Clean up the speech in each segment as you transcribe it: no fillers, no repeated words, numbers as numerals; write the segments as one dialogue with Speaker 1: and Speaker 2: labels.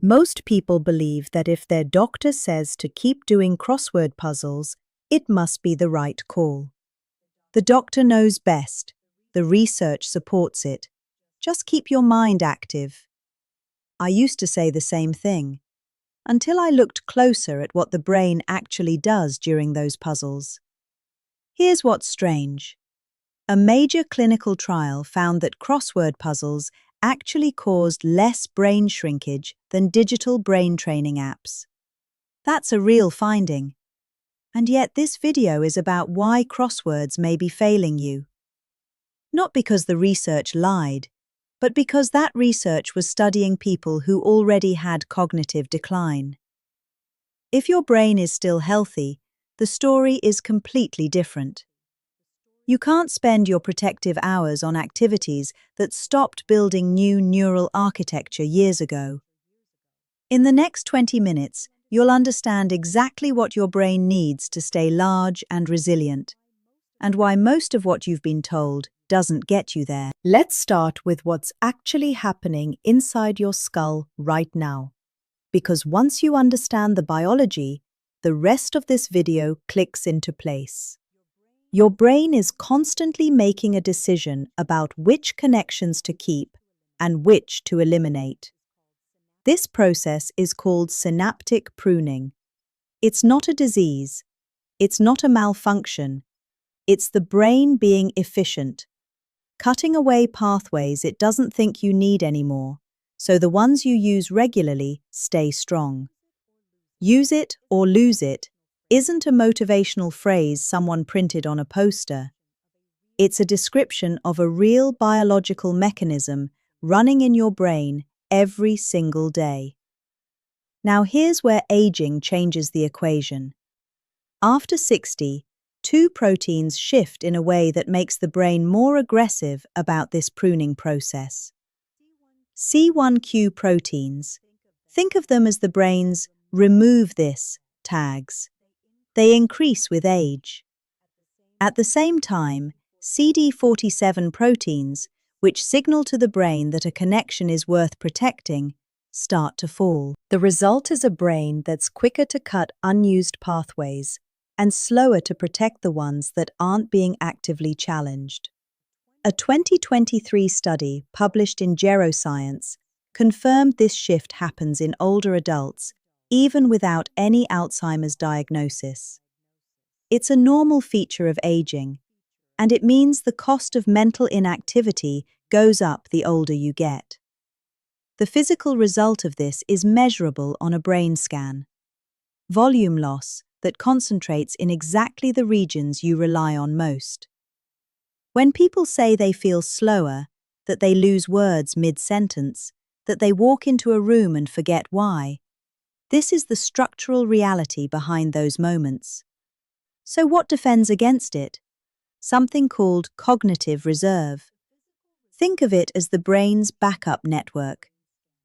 Speaker 1: Most people believe that if their doctor says to keep doing crossword puzzles, it must be the right call. The doctor knows best. The research supports it. Just keep your mind active. I used to say the same thing, until I looked closer at what the brain actually does during those puzzles. Here's what's strange. A major clinical trial found that crossword puzzles actually caused less brain shrinkage than digital brain training apps. That's a real finding. And yet this video is about why crosswords may be failing you. Not because the research lied, but because that research was studying people who already had cognitive decline. If your brain is still healthy, the story is completely different. You can't spend your protective hours on activities that stopped building new neural architecture years ago. In the next 20 minutes, you'll understand exactly what your brain needs to stay large and resilient, and why most of what you've been told doesn't get you there. Let's start with what's actually happening inside your skull right now. Because once you understand the biology, the rest of this video clicks into place. Your brain is constantly making a decision about which connections to keep and which to eliminate. This process is called synaptic pruning. It's not a disease. It's not a malfunction. It's the brain being efficient, cutting away pathways it doesn't think you need anymore, so the ones you use regularly stay strong. Use it or lose it isn't a motivational phrase someone printed on a poster. It's a description of a real biological mechanism running in your brain every single day. Now here's where aging changes the equation. After 60, two proteins shift in a way that makes the brain more aggressive about this pruning process. C1q proteins. Think of them as the brain's "remove this" tags. They increase with age. At the same time, CD47 proteins, which signal to the brain that a connection is worth protecting, start to fall. The result is a brain that's quicker to cut unused pathways and slower to protect the ones that aren't being actively challenged. A 2023 study published in Geroscience confirmed this shift happens in older adults even without any Alzheimer's diagnosis. It's a normal feature of aging, and it means the cost of mental inactivity goes up the older you get. The physical result of this is measurable on a brain scan. Volume loss that concentrates in exactly the regions you rely on most. When people say they feel slower, that they lose words mid-sentence, that they walk into a room and forget why, this is the structural reality behind those moments. So what defends against it? Something called cognitive reserve. Think of it as the brain's backup network,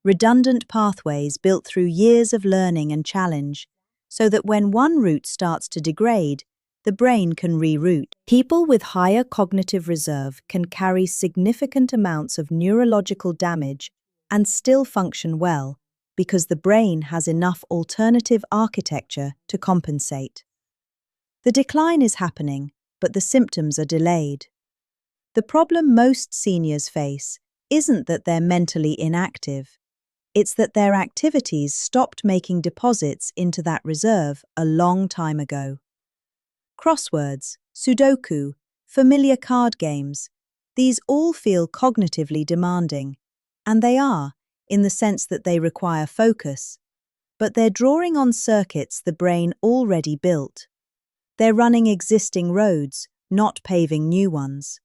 Speaker 1: redundant pathways built through years of learning and challenge, so that when one route starts to degrade, the brain can reroute. People with higher cognitive reserve can carry significant amounts of neurological damage and still function well, because the brain has enough alternative architecture to compensate. The decline is happening, but the symptoms are delayed. The problem most seniors face isn't that they're mentally inactive. It's that their activities stopped making deposits into that reserve a long time ago. Crosswords, Sudoku, familiar card games, these all feel cognitively demanding, and they are, in the sense that they require focus, but they're drawing on circuits the brain already built. They're running existing roads, not paving new ones.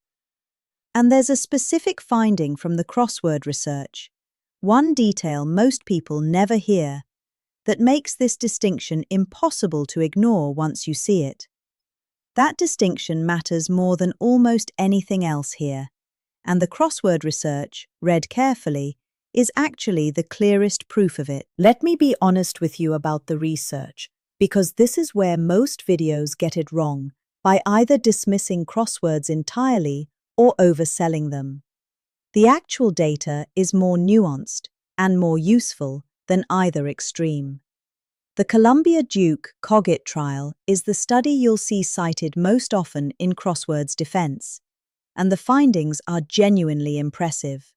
Speaker 1: And there's a specific finding from the crossword research, one detail most people never hear, that makes this distinction impossible to ignore once you see it. That distinction matters more than almost anything else here, and the crossword research, read carefully, is actually the clearest proof of it. Let me be honest with you about the research, because this is where most videos get it wrong, by either dismissing crosswords entirely or overselling them. The actual data is more nuanced and more useful than either extreme. The Columbia Duke Coggett trial is the study you'll see cited most often in Crossword's defense, and the findings are genuinely impressive.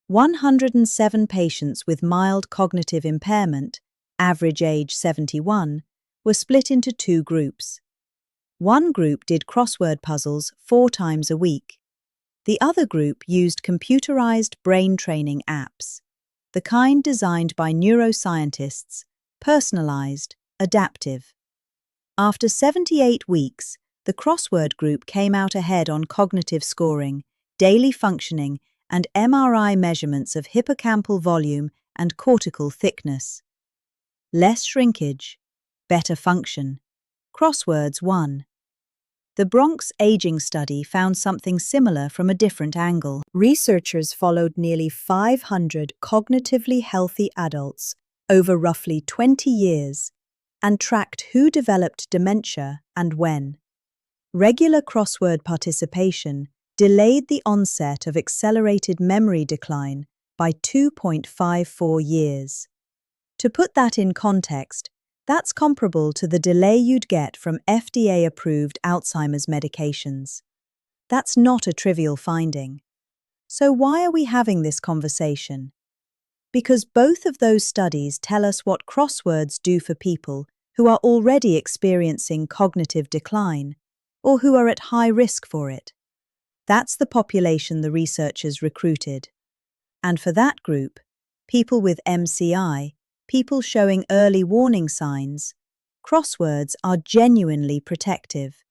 Speaker 1: 107 patients with mild cognitive impairment, average age 71, were split into two groups. One group did crossword puzzles 4 times a week. The other group used computerized brain training apps, the kind designed by neuroscientists, personalized, adaptive. After 78 weeks, the crossword group came out ahead on cognitive scoring, daily functioning, and MRI measurements of hippocampal volume and cortical thickness. Less shrinkage, better function. Crosswords won. The Bronx aging study found something similar from a different angle. Researchers followed nearly 500 cognitively healthy adults over roughly 20 years and tracked who developed dementia and when. Regular crossword participation delayed the onset of accelerated memory decline by 2.54 years. To put that in context, that's comparable to the delay you'd get from FDA-approved Alzheimer's medications. That's not a trivial finding. So why are we having this conversation? Because both of those studies tell us what crosswords do for people who are already experiencing cognitive decline, or who are at high risk for it. That's the population the researchers recruited. And for that group, people with MCI, people showing early warning signs, crosswords are genuinely protective.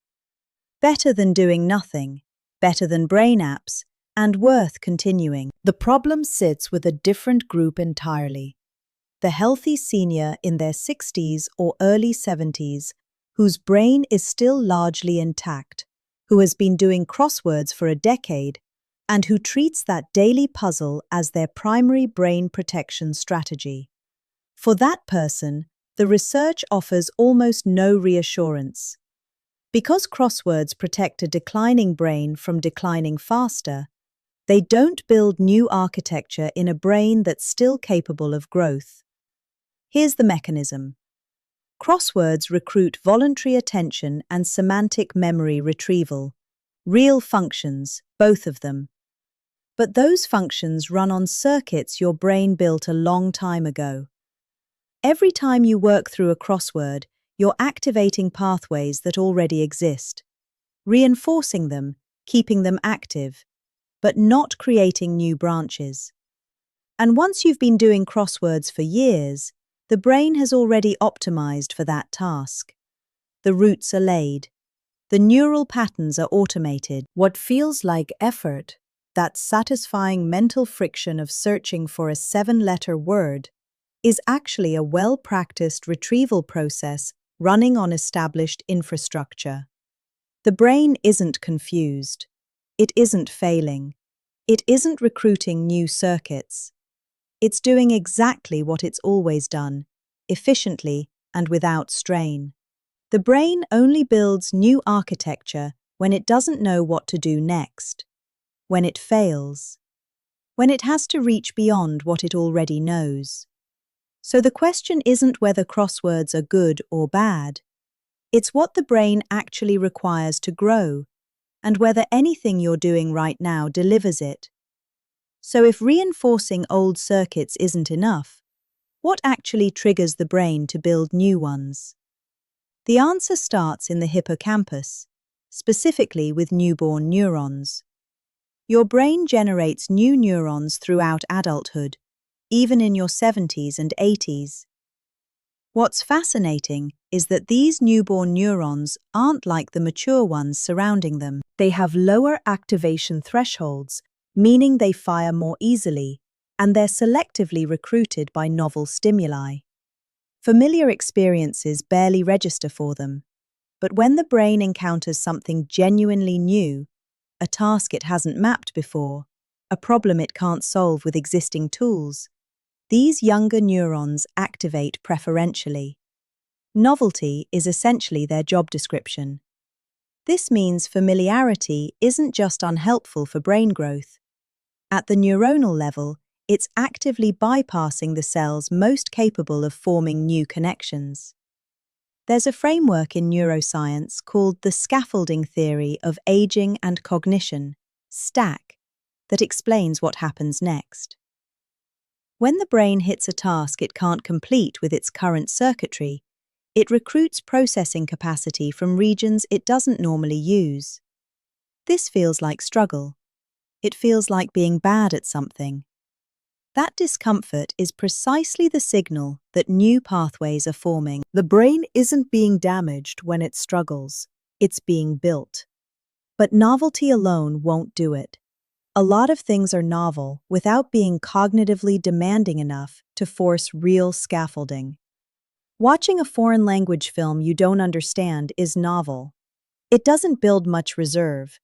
Speaker 1: Better than doing nothing, better than brain apps, and worth continuing. The problem sits with a different group entirely. The healthy senior in their 60s or early 70s, whose brain is still largely intact, who has been doing crosswords for a decade, and who treats that daily puzzle as their primary brain protection strategy. For that person, the research offers almost no reassurance. Because crosswords protect a declining brain from declining faster, they don't build new architecture in a brain that's still capable of growth. Here's the mechanism. Crosswords recruit voluntary attention and semantic memory retrieval. Real functions, both of them. But those functions run on circuits your brain built a long time ago. Every time you work through a crossword, you're activating pathways that already exist, reinforcing them, keeping them active, but not creating new branches. And once you've been doing crosswords for years, the brain has already optimized for that task. The roots are laid. The neural patterns are automated. What feels like effort, that satisfying mental friction of searching for a 7-letter word, is actually a well-practiced retrieval process running on established infrastructure. The brain isn't confused. It isn't failing. It isn't recruiting new circuits. It's doing exactly what it's always done, efficiently and without strain. The brain only builds new architecture when it doesn't know what to do next, when it fails, when it has to reach beyond what it already knows. So the question isn't whether crosswords are good or bad. It's what the brain actually requires to grow, and whether anything you're doing right now delivers it. So if reinforcing old circuits isn't enough, what actually triggers the brain to build new ones? The answer starts in the hippocampus, specifically with newborn neurons. Your brain generates new neurons throughout adulthood, even in your 70s and 80s. What's fascinating is that these newborn neurons aren't like the mature ones surrounding them. They have lower activation thresholds, meaning they fire more easily, and they're selectively recruited by novel stimuli. Familiar experiences barely register for them, but when the brain encounters something genuinely new, a task it hasn't mapped before, a problem it can't solve with existing tools, these younger neurons activate preferentially. Novelty is essentially their job description. This means familiarity isn't just unhelpful for brain growth. At the neuronal level, it's actively bypassing the cells most capable of forming new connections. There's a framework in neuroscience called the scaffolding theory of aging and cognition, STAC, that explains what happens next. When the brain hits a task it can't complete with its current circuitry, it recruits processing capacity from regions it doesn't normally use. This feels like struggle. It feels like being bad at something. That discomfort is precisely the signal that new pathways are forming. The brain isn't being damaged when it struggles, it's being built. But novelty alone won't do it. A lot of things are novel without being cognitively demanding enough to force real scaffolding. Watching a foreign language film you don't understand is novel. It doesn't build much reserve.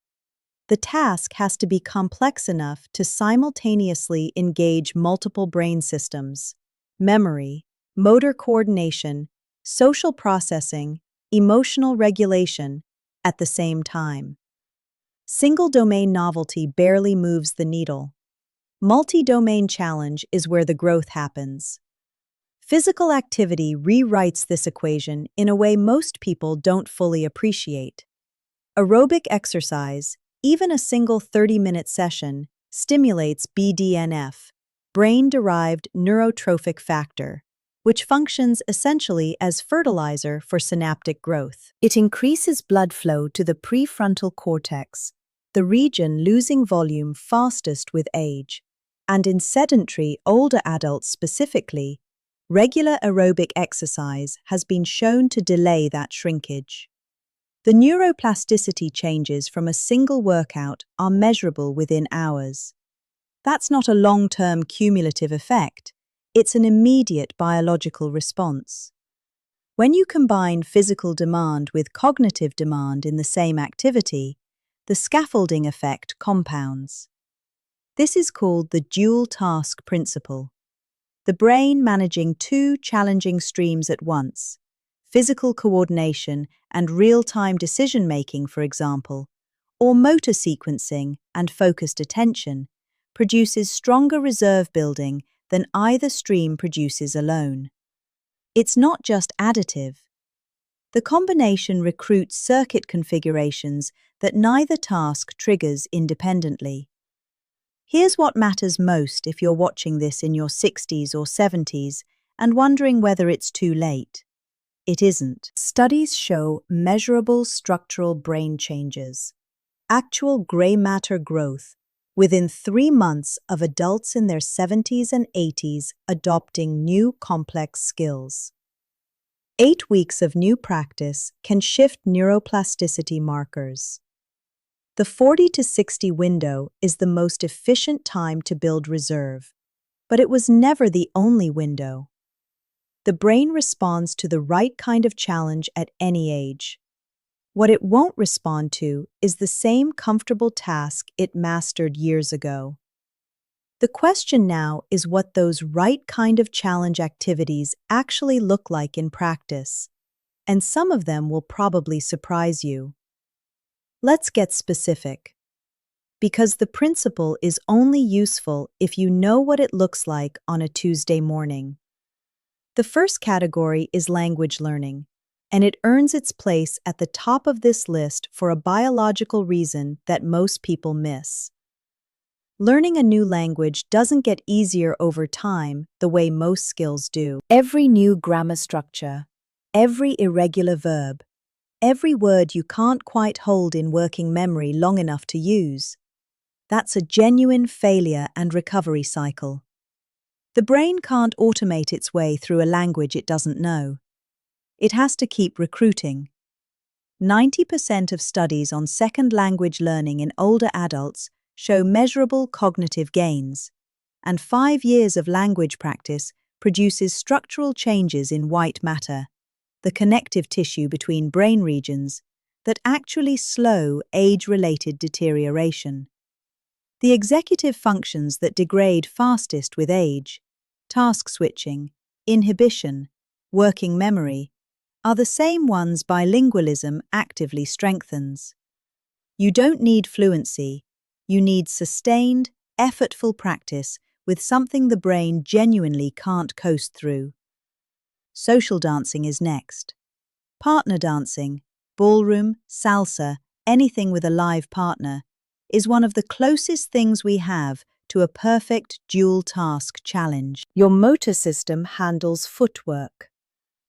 Speaker 1: The task has to be complex enough to simultaneously engage multiple brain systems: memory, motor coordination, social processing, emotional regulation, at the same time. Single-domain novelty barely moves the needle. Multi-domain challenge is where the growth happens. Physical activity rewrites this equation in a way most people don't fully appreciate. Aerobic exercise, even a single 30-minute session, stimulates BDNF, brain-derived neurotrophic factor, which functions essentially as fertilizer for synaptic growth. It increases blood flow to the prefrontal cortex, the region losing volume fastest with age, and in sedentary older adults specifically, regular aerobic exercise has been shown to delay that shrinkage. The neuroplasticity changes from a single workout are measurable within hours. That's not a long-term cumulative effect, it's an immediate biological response. When you combine physical demand with cognitive demand in the same activity, the scaffolding effect compounds. This is called the dual task principle. The brain managing two challenging streams at once, physical coordination and real-time decision-making, for example, or motor sequencing and focused attention, produces stronger reserve building than either stream produces alone. It's not just additive. The combination recruits circuit configurations that neither task triggers independently. Here's what matters most if you're watching this in your 60s or 70s and wondering whether it's too late. It isn't. Studies show measurable structural brain changes, actual gray matter growth, within 3 months of adults in their 70s and 80s adopting new complex skills. 8 weeks of new practice can shift neuroplasticity markers. The 40 to 60 window is the most efficient time to build reserve, but it was never the only window. The brain responds to the right kind of challenge at any age. What it won't respond to is the same comfortable task it mastered years ago. The question now is what those right kind of challenge activities actually look like in practice, and some of them will probably surprise you. Let's get specific. Because the principle is only useful if you know what it looks like on a Tuesday morning. The first category is language learning, and it earns its place at the top of this list for a biological reason that most people miss. Learning a new language doesn't get easier over time the way most skills do. Every new grammar structure, every irregular verb, every word you can't quite hold in working memory long enough to use. That's a genuine failure and recovery cycle. The brain can't automate its way through a language it doesn't know. It has to keep recruiting. 90% of studies on second language learning in older adults show measurable cognitive gains, and 5 years of language practice produces structural changes in white matter, the connective tissue between brain regions, that actually slow age-related deterioration. The executive functions that degrade fastest with age, task switching, inhibition, working memory, are the same ones bilingualism actively strengthens. You don't need fluency, you need sustained, effortful practice with something the brain genuinely can't coast through. Social dancing is next. Partner dancing, ballroom, salsa, anything with a live partner, is one of the closest things we have to a perfect dual-task challenge. Your motor system handles footwork.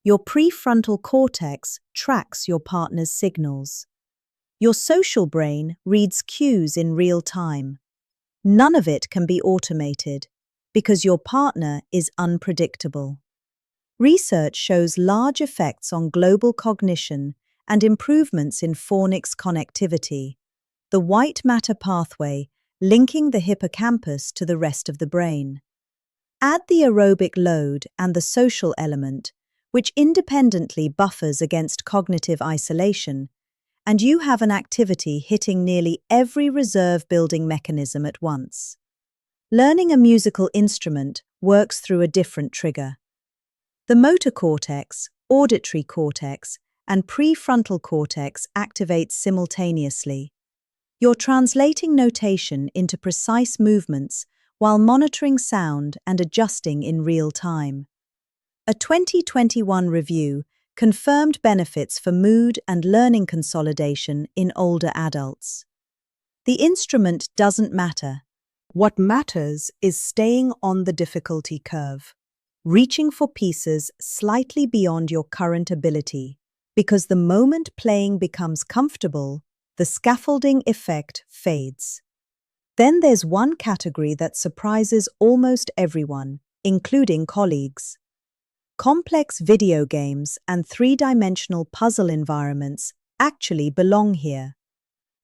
Speaker 1: Your prefrontal cortex tracks your partner's signals. Your social brain reads cues in real time. None of it can be automated because your partner is unpredictable. Research shows large effects on global cognition and improvements in fornix connectivity, the white matter pathway linking the hippocampus to the rest of the brain. Add the aerobic load and the social element, which independently buffers against cognitive isolation, and you have an activity hitting nearly every reserve-building mechanism at once. Learning a musical instrument works through a different trigger. The motor cortex, auditory cortex, and prefrontal cortex activate simultaneously. You're translating notation into precise movements while monitoring sound and adjusting in real time. A 2021 review confirmed benefits for mood and learning consolidation in older adults. The instrument doesn't matter. What matters is staying on the difficulty curve, reaching for pieces slightly beyond your current ability, because the moment playing becomes comfortable, the scaffolding effect fades. Then there's one category that surprises almost everyone, including colleagues. Complex video games and three-dimensional puzzle environments actually belong here.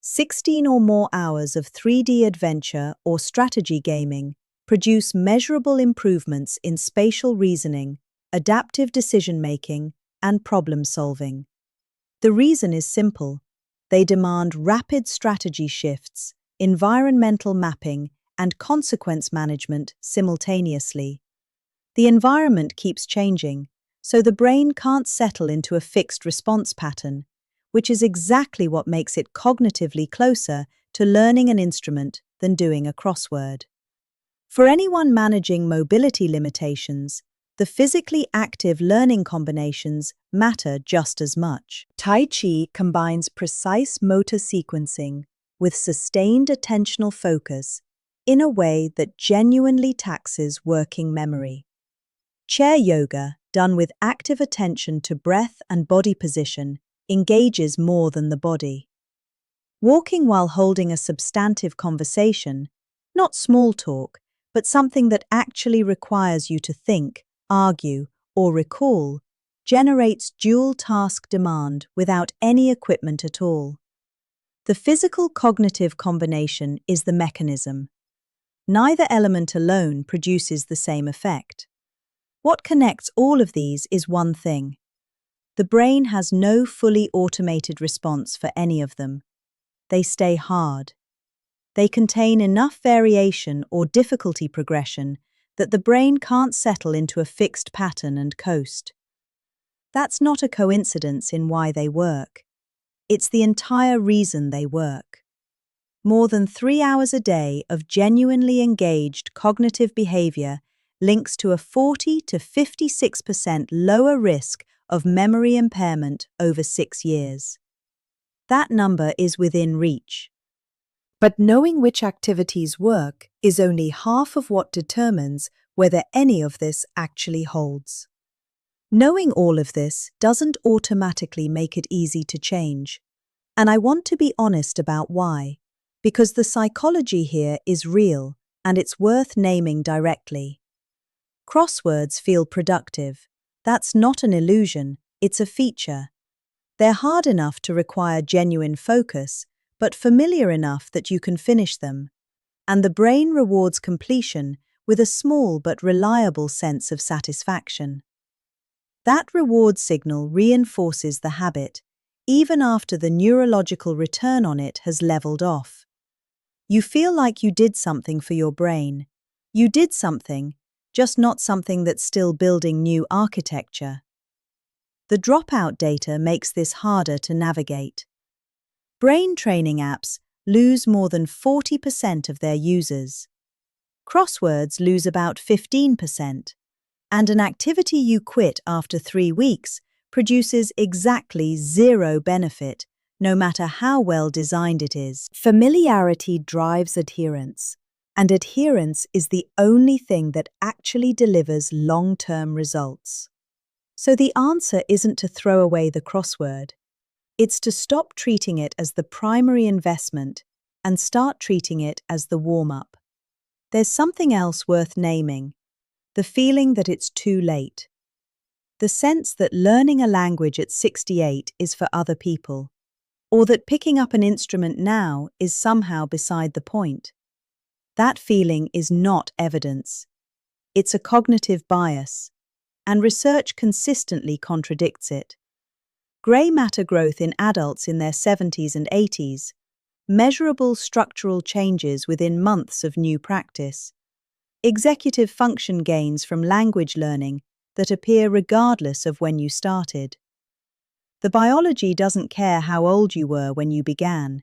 Speaker 1: 16 or more hours of 3D adventure or strategy gaming produce measurable improvements in spatial reasoning, adaptive decision-making, and problem-solving. The reason is simple. They demand rapid strategy shifts, environmental mapping, and consequence management simultaneously. The environment keeps changing, so the brain can't settle into a fixed response pattern, which is exactly what makes it cognitively closer to learning an instrument than doing a crossword. For anyone managing mobility limitations, the physically active learning combinations matter just as much. Tai Chi combines precise motor sequencing with sustained attentional focus in a way that genuinely taxes working memory. Chair yoga, done with active attention to breath and body position, engages more than the body. Walking while holding a substantive conversation, not small talk, but something that actually requires you to think, argue, or recall, generates dual-task demand without any equipment at all. The physical-cognitive combination is the mechanism. Neither element alone produces the same effect. What connects all of these is one thing. The brain has no fully automated response for any of them. They stay hard. They contain enough variation or difficulty progression that the brain can't settle into a fixed pattern and coast. That's not a coincidence in why they work. It's the entire reason they work. More than 3 hours a day of genuinely engaged cognitive behavior links to a 40 to 56% lower risk of memory impairment over 6 years. That number is within reach. But knowing which activities work is only half of what determines whether any of this actually holds. Knowing all of this doesn't automatically make it easy to change. And I want to be honest about why. Because the psychology here is real, and it's worth naming directly. Crosswords feel productive. That's not an illusion, it's a feature. They're hard enough to require genuine focus, but familiar enough that you can finish them. And the brain rewards completion with a small but reliable sense of satisfaction. That reward signal reinforces the habit, even after the neurological return on it has leveled off. You feel like you did something for your brain. You did something, just not something that's still building new architecture. The dropout data makes this harder to navigate. Brain training apps lose more than 40% of their users. Crosswords lose about 15%, and an activity you quit after 3 weeks produces exactly zero benefit, no matter how well designed it is. Familiarity drives adherence, and adherence is the only thing that actually delivers long-term results. So the answer isn't to throw away the crossword. It's to stop treating it as the primary investment and start treating it as the warm-up. There's something else worth naming: the feeling that it's too late. The sense that learning a language at 68 is for other people, or that picking up an instrument now is somehow beside the point. That feeling is not evidence. It's a cognitive bias, and research consistently contradicts it. Grey matter growth in adults in their 70s and 80s, measurable structural changes within months of new practice, executive function gains from language learning that appear regardless of when you started. The biology doesn't care how old you were when you began.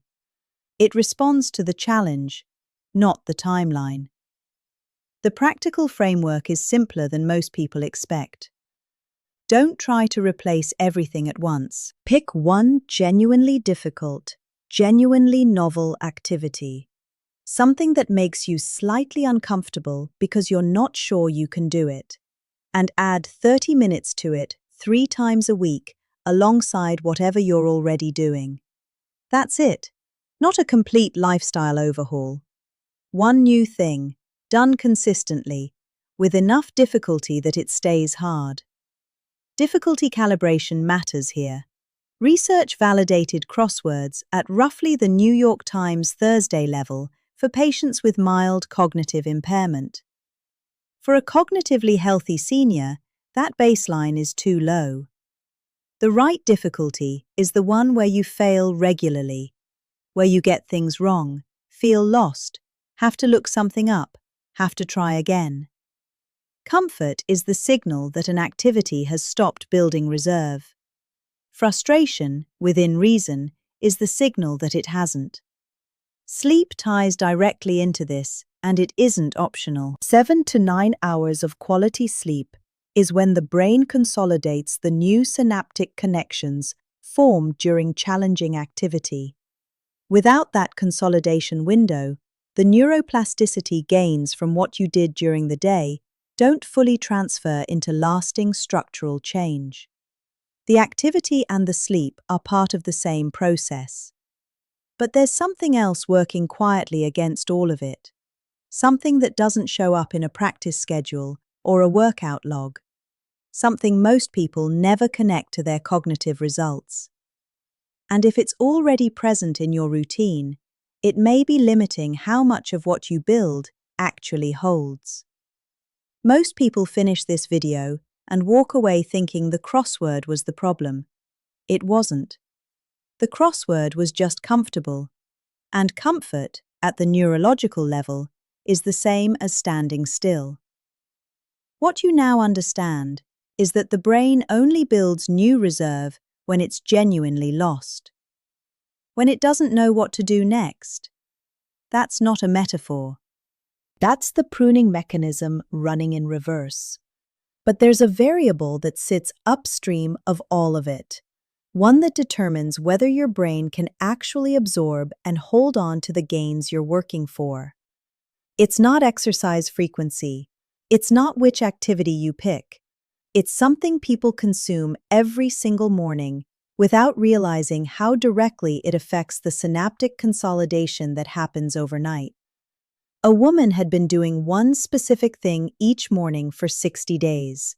Speaker 1: It responds to the challenge, not the timeline. The practical framework is simpler than most people expect. Don't try to replace everything at once. Pick one genuinely difficult, genuinely novel activity. Something that makes you slightly uncomfortable because you're not sure you can do it. And add 30 minutes to it 3 times a week alongside whatever you're already doing. That's it. Not a complete lifestyle overhaul. One new thing, done consistently, with enough difficulty that it stays hard. Difficulty calibration matters here. Research validated crosswords at roughly the New York Times Thursday level for patients with mild cognitive impairment. For a cognitively healthy senior, that baseline is too low. The right difficulty is the one where you fail regularly, where you get things wrong, feel lost, have to look something up, have to try again. Comfort is the signal that an activity has stopped building reserve. Frustration, within reason, is the signal that it hasn't. Sleep ties directly into this, and it isn't optional. 7 to 9 hours of quality sleep is when the brain consolidates the new synaptic connections formed during challenging activity. Without that consolidation window, the neuroplasticity gains from what you did during the day don't fully transfer into lasting structural change. The activity and the sleep are part of the same process. But there's something else working quietly against all of it. Something that doesn't show up in a practice schedule or a workout log. Something most people never connect to their cognitive results. And if it's already present in your routine, it may be limiting how much of what you build actually holds. Most people finish this video and walk away thinking the crossword was the problem. It wasn't. The crossword was just comfortable, and comfort, at the neurological level, is the same as standing still. What you now understand is that the brain only builds new reserve when it's genuinely lost. When it doesn't know what to do next. That's not a metaphor. That's the pruning mechanism running in reverse. But there's a variable that sits upstream of all of it. One that determines whether your brain can actually absorb and hold on to the gains you're working for. It's not exercise frequency. It's not which activity you pick. It's something people consume every single morning without realizing how directly it affects the synaptic consolidation that happens overnight. A woman had been doing one specific thing each morning for 60 days.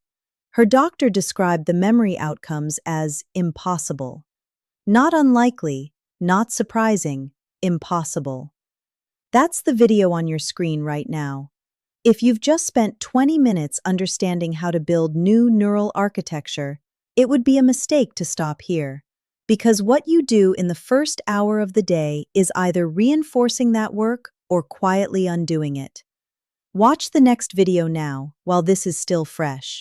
Speaker 1: Her doctor described the memory outcomes as impossible. Not unlikely, not surprising, impossible. That's the video on your screen right now. If you've just spent 20 minutes understanding how to build new neural architecture, it would be a mistake to stop here. Because what you do in the first hour of the day is either reinforcing that work or quietly undoing it. Watch the next video now, while this is still fresh.